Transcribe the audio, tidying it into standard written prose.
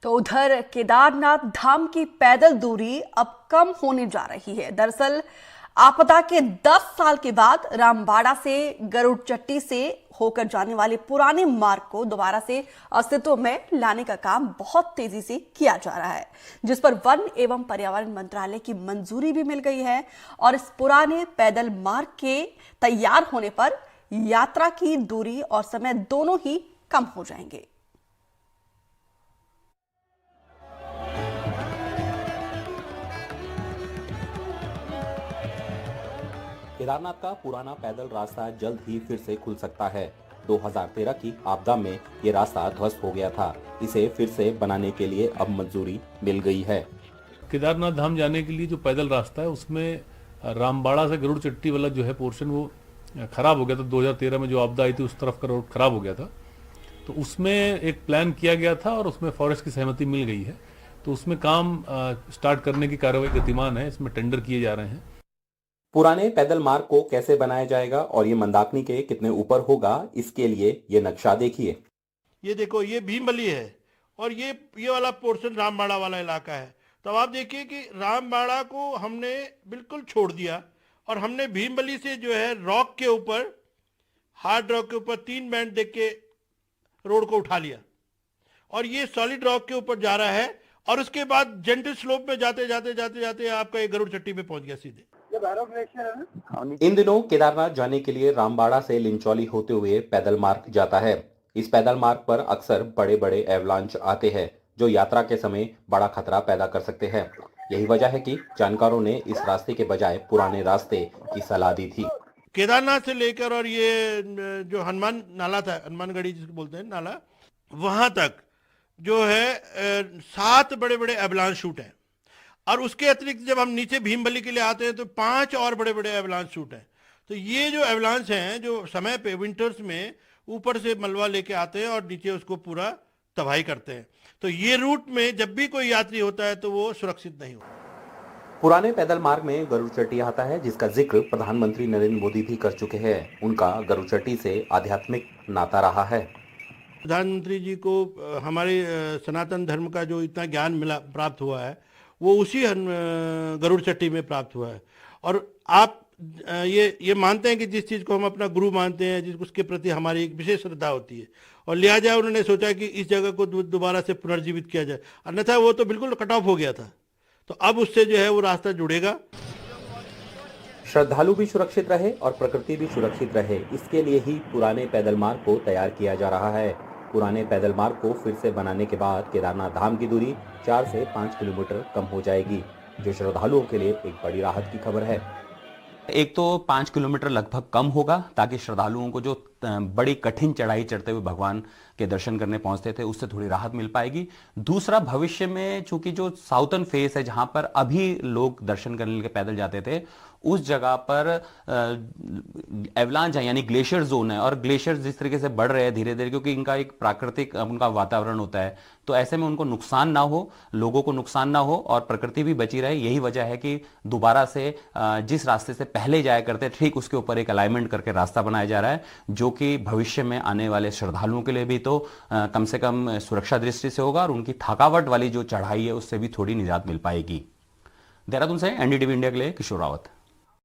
तो उधर केदारनाथ धाम की पैदल दूरी अब कम होने जा रही है। दरअसल आपदा के 10 साल के बाद रामबाड़ा से गरुड़ चट्टी से होकर जाने वाले पुराने मार्ग को दोबारा से अस्तित्व में लाने का काम बहुत तेजी से किया जा रहा है, जिस पर वन एवं पर्यावरण मंत्रालय की मंजूरी भी मिल गई है। और इस पुराने पैदल मार्ग के तैयार होने पर यात्रा की दूरी और समय दोनों ही कम हो जाएंगे। केदारनाथ का पुराना पैदल रास्ता जल्द ही फिर से खुल सकता है। 2013 की आपदा में ये रास्ता ध्वस्त हो गया था। इसे फिर से बनाने के लिए अब मंजूरी मिल गई है। केदारनाथ धाम जाने के लिए जो पैदल रास्ता है उसमें रामबाड़ा से गरुड़ चट्टी वाला जो है पोर्शन वो खराब हो गया था। 2013 में जो आपदा आई थी उस तरफ का रोड खराब हो गया था, तो उसमें एक प्लान किया गया था और उसमें फॉरेस्ट की सहमति मिल गई है। तो उसमें काम स्टार्ट करने की कार्रवाई गतिमान है। इसमें टेंडर किए जा रहे हैं। पुराने पैदल मार्ग को कैसे बनाया जाएगा और ये मंदाकिनी के कितने ऊपर होगा, इसके लिए ये नक्शा देखिए। ये देखो, ये भीमबली है और ये वाला पोर्शन रामबाड़ा वाला इलाका है। तो अब आप देखिए कि रामबाड़ा को हमने बिल्कुल छोड़ दिया और हमने भीमबली से जो है रॉक के ऊपर, हार्ड रॉक के ऊपर 3 बैंड देख के रोड को उठा लिया और ये सॉलिड रॉक के ऊपर जा रहा है और उसके बाद जेंटल स्लोप में जाते जाते जाते जाते आपका ये गरुड़ चट्टी पे पहुंच गया सीधे। इन दिनों केदारनाथ जाने के लिए रामबाड़ा से लिंचौली होते हुए पैदल मार्ग जाता है। इस पैदल मार्ग पर अक्सर बड़े बड़े एवलांच आते हैं जो यात्रा के समय बड़ा खतरा पैदा कर सकते हैं। यही वजह है कि जानकारों ने इस रास्ते के बजाय पुराने रास्ते की सलाह दी थी। केदारनाथ से लेकर और ये जो हनुमान नाला था, हनुमानगढ़ी जिसको बोलते हैं नाला, वहां तक जो है 7 बड़े बड़े एवलांच शूट हैं और उसके अतिरिक्त जब हम नीचे भीमबली के लिए आते हैं तो 5 और बड़े बड़े एवलांच शूट हैं। तो ये जो एवलांच हैं जो समय पे विंटर्स में ऊपर से मलबा लेके आते हैं और नीचे उसको पूरा तबाही करते हैं। तो ये रूट में जब भी कोई यात्री होता है तो वो सुरक्षित नहीं होता। पुराने पैदल मार्ग में गरुड़ चट्टी आता है, जिसका जिक्र प्रधानमंत्री नरेंद्र मोदी भी कर चुके हैं। उनका गरुड़ चट्टी से आध्यात्मिक नाता रहा है। प्रधानमंत्री जी को हमारे सनातन धर्म का जो इतना ज्ञान मिला, प्राप्त हुआ है, वो उसी गरुड़ चट्टी में प्राप्त हुआ है। और आप ये मानते हैं कि जिस चीज़ को हम अपना गुरु मानते हैं, जिस उसके प्रति हमारी एक विशेष श्रद्धा होती है, और लिहाजा उन्होंने सोचा कि इस जगह को दोबारा से पुनर्जीवित किया जाए। अन्यथा वो तो बिल्कुल कट ऑफ हो गया था, तो अब उससे जो है वो रास्ता जुड़ेगा। श्रद्धालु भी सुरक्षित रहे और प्रकृति भी सुरक्षित रहे, इसके लिए ही पुराने पैदल मार्ग को तैयार किया जा रहा है। पुराने पैदल मार्ग को फिर से बनाने के बाद केदारनाथ धाम की दूरी 4 से 5 किलोमीटर कम हो जाएगी, जो श्रद्धालुओं के लिए एक बड़ी राहत की खबर है। एक तो 5 किलोमीटर लगभग कम होगा ताकि श्रद्धालुओं को जो बड़ी कठिन चढ़ाई चढ़ते हुए भगवान के दर्शन करने पहुंचते थे उससे थोड़ी राहत मिल पाएगी। दूसरा, भविष्य में चूंकि जो साउथर्न फेस है जहां पर अभी लोग दर्शन करने के लिए पैदल जाते थे, उस जगह पर एवलांच है यानी ग्लेशियर जोन है और ग्लेशियर जिस तरीके से बढ़ रहे हैं धीरे धीरे, क्योंकि इनका एक प्राकृतिक उनका वातावरण होता है, तो ऐसे में उनको नुकसान ना हो, लोगों को नुकसान ना हो और प्रकृति भी बची रहे। यही वजह है कि दोबारा से जिस रास्ते से पहले जाया करते ठीक उसके ऊपर एक अलाइनमेंट करके रास्ता बनाया जा रहा है, जो कि भविष्य में आने वाले श्रद्धालुओं के लिए भी तो कम से कम सुरक्षा दृष्टि से होगा और उनकी थकावट वाली जो चढ़ाई है उससे भी थोड़ी निजात मिल पाएगी। देहरादून से एनडीटीवी इंडिया के लिए किशोर रावत।